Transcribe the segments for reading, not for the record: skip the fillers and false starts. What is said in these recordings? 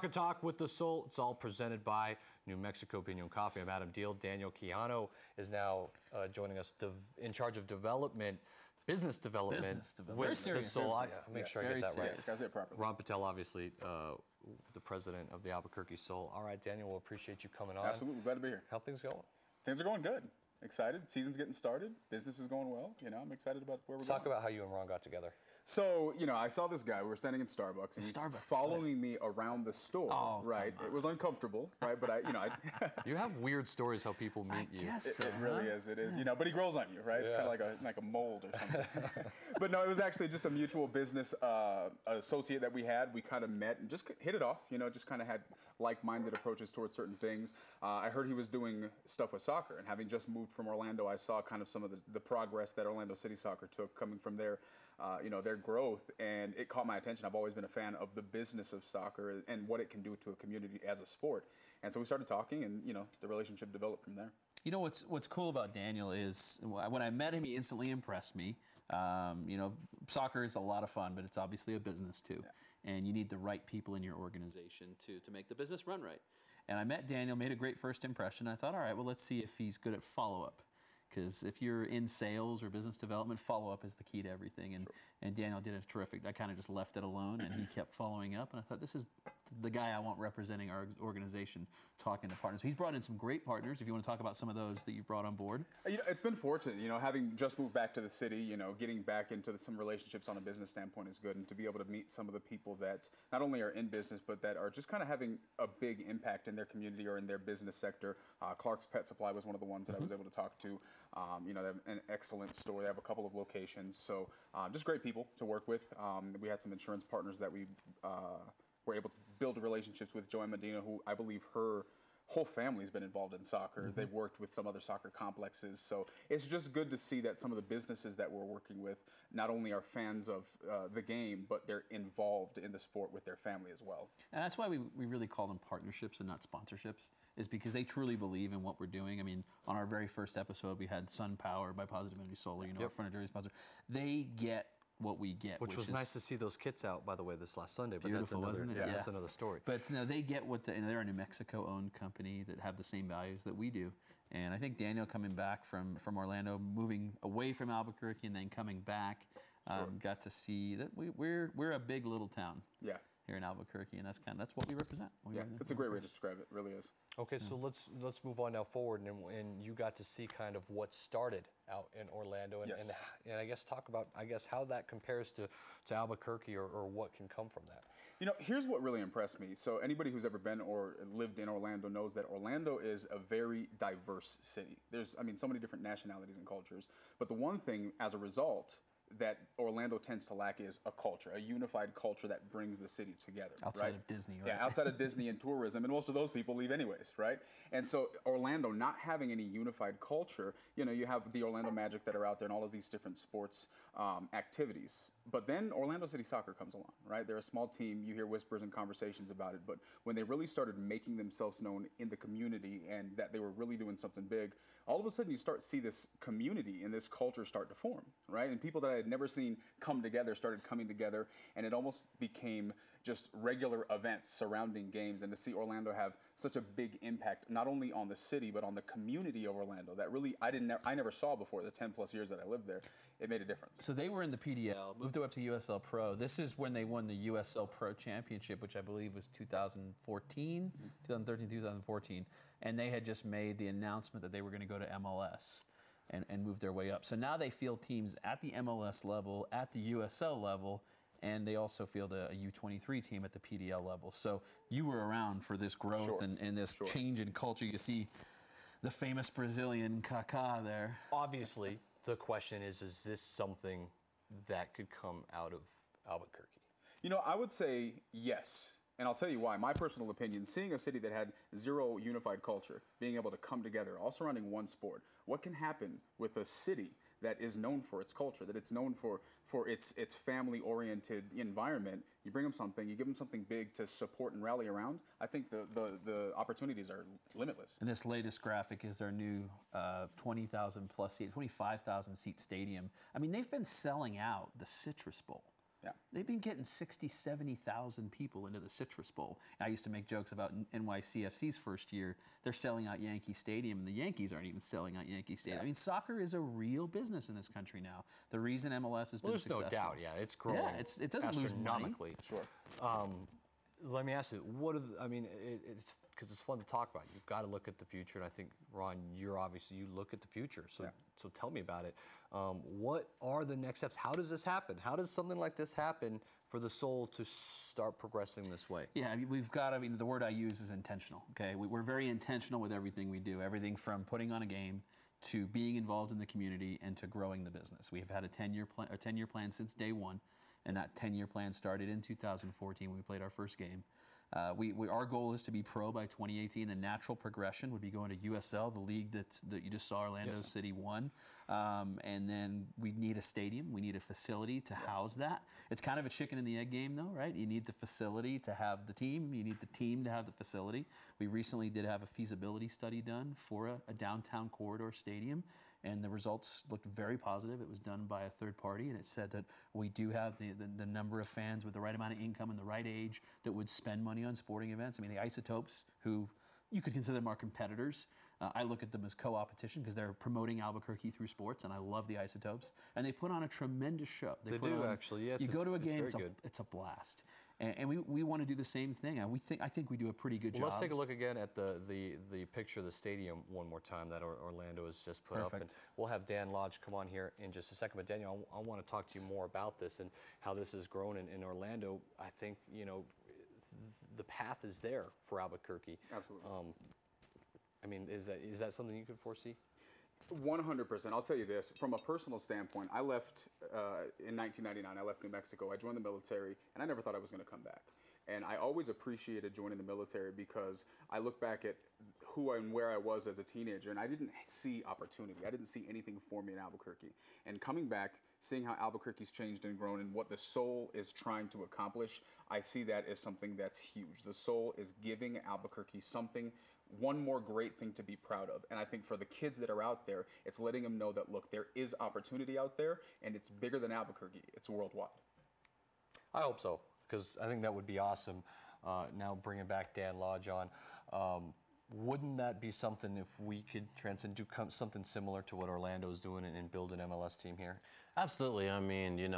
Soccer Talk with the Soul. It's all presented by New Mexico Pinon Coffee. I'm Adam Deal. Daniel Quijano is now joining us in charge of development, business development. Very serious. The Soul. I'll make sure I get that right. Got it properly. Ron Patel, obviously, the president of the Albuquerque Sol. All right, Daniel, we'll appreciate you coming on. Absolutely. Glad to be here. How things going? Things are going good. Excited. Season's getting started. Business is going well. You know, I'm excited about where we're going. Talk about how you and Ron got together. So, you know, I saw this guy. We were standing in Starbucks, and he's following me around the store. Oh, right. It was uncomfortable, right? But You have weird stories how people meet you. Yes, it really is. It is. You know, but he grows on you, right? It's kind of like a mold or something. But no, it was actually just a mutual business associate that we had. We kind of met and just hit it off. You know, just kind of had like-minded approaches towards certain things. I heard he was doing stuff with soccer, and having just moved from Orlando, I saw kind of some of the progress that Orlando City Soccer took coming from their, you know, their growth, and it caught my attention. I've always been a fan of the business of soccer and what it can do to a community as a sport. And so we started talking, and, you know, the relationship developed from there. You know what's cool about Daniel is when I met him, he instantly impressed me. You know, soccer is a lot of fun, but it's obviously a business too, and you need the right people in your organization to make the business run right. And I met Daniel, made a great first impression. I thought, all right, well, let's see if he's good at follow-up. Because if you're in sales or business development, follow-up is the key to everything. And Daniel did a terrific. I kind of just left it alone, and he kept following up. And I thought, this is the guy I want representing our organization, talking to partners. He's brought in some great partners. If you want to talk about some of those that you've brought on board. You know, it's been fortunate. You know, having just moved back to the city, you know, getting back into some relationships on a business standpoint is good. And to be able to meet some of the people that not only are in business, but that are just kind of having a big impact in their community or in their business sector. Clark's Pet Supply was one of the ones that I was able to talk to. You know, they have an excellent store. They have a couple of locations. So just great people to work with. We had some insurance partners that we were able to build relationships with. Joanne Medina, who I believe her whole family's been involved in soccer. They've worked with some other soccer complexes. So it's just good to see that some of the businesses that we're working with not only are fans of the game, but they're involved in the sport with their family as well. And that's why we really call them partnerships and not sponsorships, is because they truly believe in what we're doing. I mean, on our very first episode, we had Sun Power by Positive Energy Solar, you know, our front of jersey sponsor. They get what we get, which was nice to see those kits out, by the way, this last Sunday. But beautiful, wasn't it? That's another story. But no, they get what and they're a New Mexico-owned company that have the same values that we do. And I think Daniel coming back from Orlando, moving away from Albuquerque and then coming back, got to see that we're a big little town. Yeah. Here in Albuquerque, and that's what we represent. It's a great way to describe it. It really is. Okay, so let's move on now forward, and you got to see kind of what started out in Orlando, and I guess talk about how that compares to Albuquerque or what can come from that. You know, here's what really impressed me. So anybody who's ever been or lived in Orlando knows that Orlando is a very diverse city. There's, I mean, so many different nationalities and cultures, but the one thing as a result that Orlando tends to lack is a culture, a unified culture that brings the city together. Outside of Disney, right? Yeah, outside of Disney and tourism, and most of those people leave anyways, right? And so Orlando not having any unified culture, you know, you have the Orlando Magic that are out there and all of these different sports activities. But then Orlando City Soccer comes along, right? They're a small team. You hear whispers and conversations about it. But when they really started making themselves known in the community and that they were really doing something big, all of a sudden you start to see this community and this culture start to form, right? And people that I had never seen come together started coming together, and it almost became just regular events surrounding games. And to see Orlando have such a big impact, not only on the city, but on the community of Orlando, that really I never saw before the 10 plus years that I lived there. It made a difference. So they were in the PDL, moved up to USL Pro. This is when they won the USL Pro Championship, which I believe was 2013, 2014. And they had just made the announcement that they were going to go to MLS and move their way up. So now they field teams at the MLS level, at the USL level, and they also field a U23 team at the PDL level. So you were around for this growth and this change in culture. You see the famous Brazilian Kaká there. Obviously, the question is this something that could come out of Albuquerque? You know, I would say yes. And I'll tell you why. My personal opinion, seeing a city that had zero unified culture, being able to come together, all surrounding one sport, what can happen with a city that is known for its culture, that it's known for its family-oriented environment? You bring them something, you give them something big to support and rally around. I think the opportunities are limitless. And this latest graphic is their new 20,000 plus seat, 25,000 seat stadium. I mean, they've been selling out the Citrus Bowl. Yeah. They've been getting 60, 70,000 people into the Citrus Bowl. I used to make jokes about NYCFC's first year. They're selling out Yankee Stadium, and the Yankees aren't even selling out Yankee Stadium. I mean, soccer is a real business in this country now. The reason MLS has been There's successful. no doubt, it's growing. Yeah, it doesn't lose money. astronomically. Sure. Let me ask you, what are I mean, it's because it's fun to talk about. You've got to look at the future, and I think, Ron, you look at the future. So, so tell me about it. What are the next steps? How does this happen? How does something like this happen for the Sol to start progressing this way? Yeah, I mean, we've got, the word I use is intentional, okay? We're very intentional with everything we do, everything from putting on a game to being involved in the community and to growing the business. We have had a 10-year plan since day one, and that 10-year plan started in 2014 when we played our first game. Our goal is to be pro by 2018. The natural progression would be going to USL, the league that you just saw Orlando City won. And then we need a stadium. We need a facility to house that. It's kind of a chicken and the egg game, though, right? You need the facility to have the team. You need the team to have the facility. We recently did have a feasibility study done for a downtown corridor stadium, and the results looked very positive. It was done by a third party, and it said that we do have the number of fans with the right amount of income and the right age that would spend money on sporting events. I mean, the Isotopes, who you could consider them our competitors, I look at them as co-opetition because they're promoting Albuquerque through sports, and I love the Isotopes. And they put on a tremendous show. They do, actually, yes. You go to a game, it's a blast. And we want to do the same thing. And I think we do a pretty good job. Let's take a look again at the picture of the stadium one more time that Orlando has just put up. And we'll have Dan Lodge come on here in just a second. But Daniel, I want to talk to you more about this and how this has grown in Orlando. I think, the path is there for Albuquerque. Absolutely. I mean, is that something you could foresee? 100%. I'll tell you this. From a personal standpoint, I left in 1999. I left New Mexico. I joined the military, and I never thought I was going to come back. And I always appreciated joining the military because I look back at who and where I was as a teenager, and I didn't see opportunity. I didn't see anything for me in Albuquerque. And coming back, seeing how Albuquerque's changed and grown and what the Sol is trying to accomplish, I see that as something that's huge. The Sol is giving Albuquerque something, one more great thing to be proud of. And I think for the kids that are out there, it's letting them know that, look, there is opportunity out there, and it's bigger than Albuquerque. It's worldwide. I hope so, because I think that would be awesome. Now bringing back Dan Lodge on. Wouldn't that be something if we could transcend, do something similar to what Orlando is doing and build an MLS team here? Absolutely. I mean,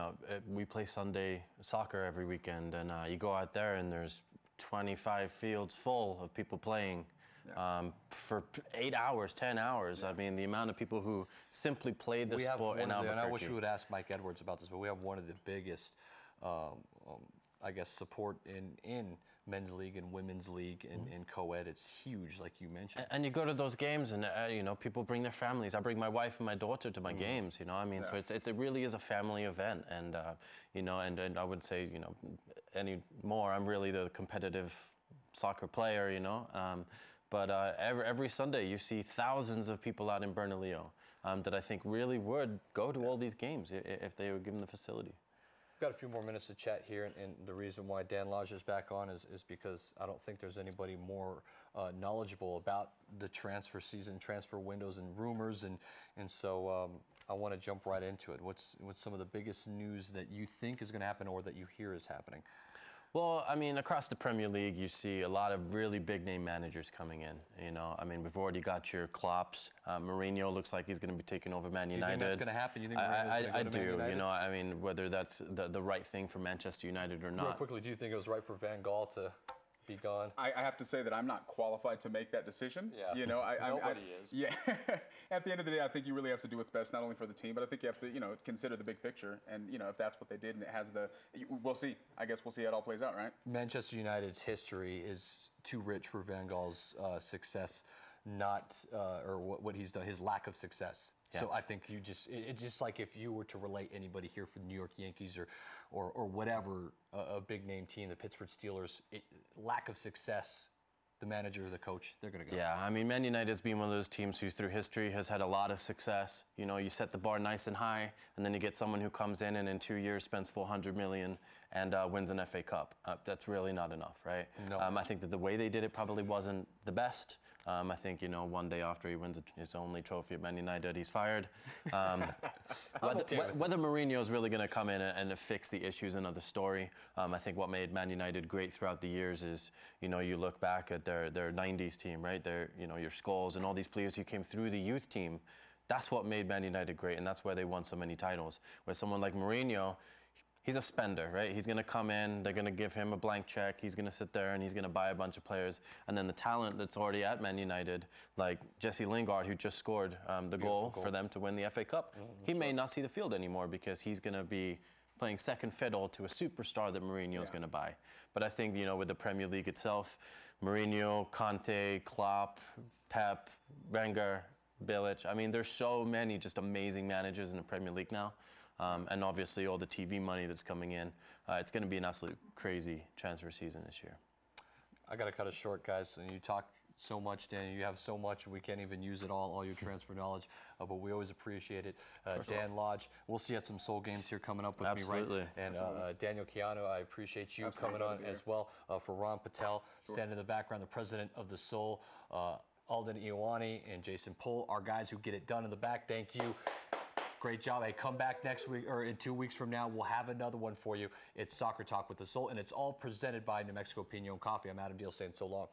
we play Sunday soccer every weekend, and you go out there and there's 25 fields full of people playing for 8 hours, 10 hours. I mean, the amount of people who simply play the sport in Albuquerque. And I wish we would ask Mike Edwards about this, but we have one of the biggest, I guess, support in men's league and women's league and co-ed. It's huge, like you mentioned. And you go to those games, and people bring their families. I bring my wife and my daughter to my games. I mean, so it really is a family event, and and I would say any more. I'm really the competitive soccer player, but every Sunday you see thousands of people out in Bernalillo that I think really would go to all these games if they were given the facility. We've got a few more minutes to chat here, and the reason why Dan Lodge is back on is because I don't think there's anybody more knowledgeable about the transfer season, transfer windows, and rumors, and so I want to jump right into it. What's some of the biggest news that you think is going to happen or that you hear is happening? Well, I mean, across the Premier League, you see a lot of really big-name managers coming in. I mean, we've already got your Klopps. Mourinho looks like he's going to be taking over Man United. You think that's going to happen? You think Mourinho's going to go to Man United? I mean, whether that's the right thing for Manchester United or not. Real quickly, do you think it was right for Van Gaal to be gone? I have to say that I'm not qualified to make that decision. Yeah. Nobody is. Yeah. At the end of the day, I think you really have to do what's best, not only for the team, but I think you have to, consider the big picture. And, if that's what they did and it has we'll see. I guess we'll see how it all plays out, right? Manchester United's history is too rich for Van Gaal's success, or what he's done, his lack of success. Yeah. So I think it's just like if you were to relate anybody here from the New York Yankees or whatever, a big name team, the Pittsburgh Steelers, lack of success, the manager or the coach, they're going to go. Yeah, I mean, Man United's been one of those teams who through history has had a lot of success. You set the bar nice and high, and then you get someone who comes in and in 2 years spends $400 million and wins an FA Cup. That's really not enough, right? No. I think that the way they did it probably wasn't the best. I think, you know, one day after he wins his only trophy at Man United, he's fired. Whether Mourinho is really going to come in and fix the issues, another story. I think what made Man United great throughout the years is, you know, you look back at their 90s team, right? Their, you know, your Scholes and all these players who came through the youth team. That's what made Man United great, and that's why they won so many titles. Where someone like Mourinho, he's a spender, right? He's going to come in, they're going to give him a blank check, he's going to sit there and he's going to buy a bunch of players. And then the talent that's already at Man United, like Jesse Lingard, who just scored the goal for them to win the FA Cup, he may not see the field anymore because he's going to be playing second fiddle to a superstar that Mourinho's going to buy. But I think, you know, with the Premier League itself, Mourinho, Conte, Klopp, Pep, Wenger, Bilic, I mean, there's so many just amazing managers in the Premier League now. And obviously all the TV money that's coming in. It's going to be an absolute crazy transfer season this year. I got to cut it short, guys. And you talk so much, Dan. You have so much. We can't even use it all your transfer knowledge. But we always appreciate it. Dan Lodge, we'll see you at some Soul games here coming up with me, right? And Daniel Quijano, I appreciate you coming on as well. For Ron Patel, standing in the background, the president of the Soul, Alden Iwani and Jason Pohl, our guys who get it done in the back. Thank you. Great job. Hey, come back next week, or in 2 weeks from now, we'll have another one for you. It's Soccer Talk with the Soul, and it's all presented by New Mexico Pinon Coffee. I'm Adam Deal saying so long.